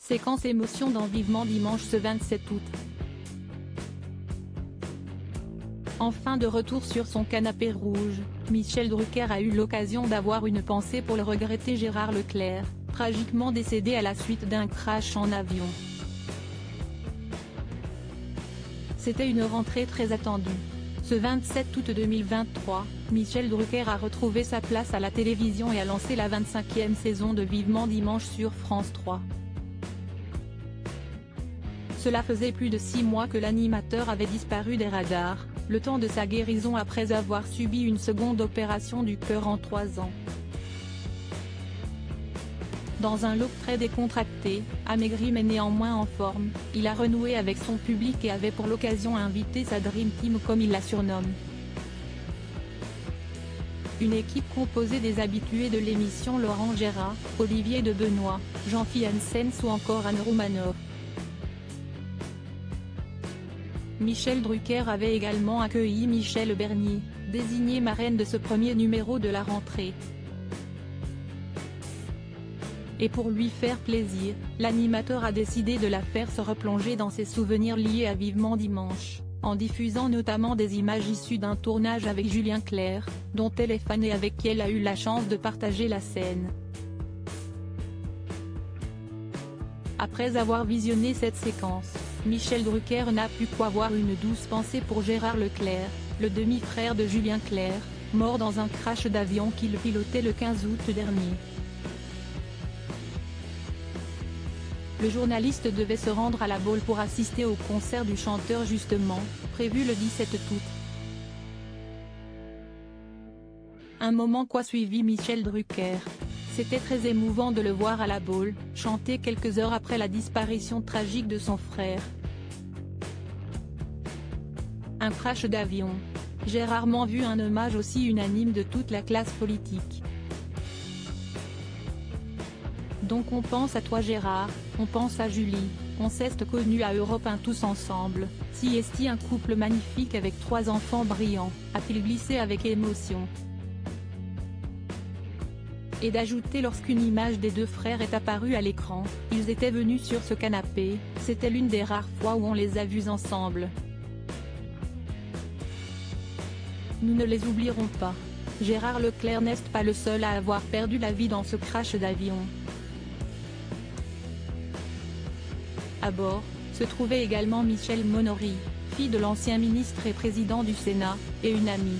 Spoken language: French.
Séquence émotion dans Vivement Dimanche ce 27 août. Enfin de retour sur son canapé rouge, Michel Drucker a eu l'occasion d'avoir une pensée pour le regretté Gérard Leclerc, tragiquement décédé à la suite d'un crash en avion. C'était une rentrée très attendue. Ce 27 août 2023, Michel Drucker a retrouvé sa place à la télévision et a lancé la 25e saison de Vivement Dimanche sur France 3. Cela faisait plus de 6 mois que l'animateur avait disparu des radars, le temps de sa guérison après avoir subi une seconde opération du cœur en 3 ans. Dans un look très décontracté, amaigri mais néanmoins en forme, il a renoué avec son public et avait pour l'occasion invité sa Dream Team comme il la surnomme. Une équipe composée des habitués de l'émission Laurent Gérard, Olivier de Benoît, Jean-Philippe Janssens ou encore Anne Roumanoff. Michel Drucker avait également accueilli Michèle Bernier, désignée marraine de ce premier numéro de la rentrée. Et pour lui faire plaisir, l'animateur a décidé de la faire se replonger dans ses souvenirs liés à Vivement Dimanche, en diffusant notamment des images issues d'un tournage avec Julien Clerc, dont elle est fan et avec qui elle a eu la chance de partager la scène. Après avoir visionné cette séquence, Michel Drucker n'a pu qu'avoir une douce pensée pour Gérard Leclerc, le demi-frère de Julien Clerc, mort dans un crash d'avion qu'il pilotait le 15 août dernier. Le journaliste devait se rendre à La Baule pour assister au concert du chanteur justement, prévu le 17 août. Un moment qu'a suivi Michel Drucker. C'était très émouvant de le voir à La Baule, chanter quelques heures après la disparition tragique de son frère. Un crash d'avion. J'ai rarement vu un hommage aussi unanime de toute la classe politique. Donc on pense à toi Gérard, on pense à Julie, on s'est connus à Europe 1 tous ensemble, si est un couple magnifique avec 3 enfants brillants, a-t-il glissé avec émotion. Et d'ajouter lorsqu'une image des deux frères est apparue à l'écran, ils étaient venus sur ce canapé, c'était l'une des rares fois où on les a vus ensemble. Nous ne les oublierons pas. Gérard Leclerc n'est pas le seul à avoir perdu la vie dans ce crash d'avion. À bord, se trouvait également Michèle Monory, fille de l'ancien ministre et président du Sénat, et une amie.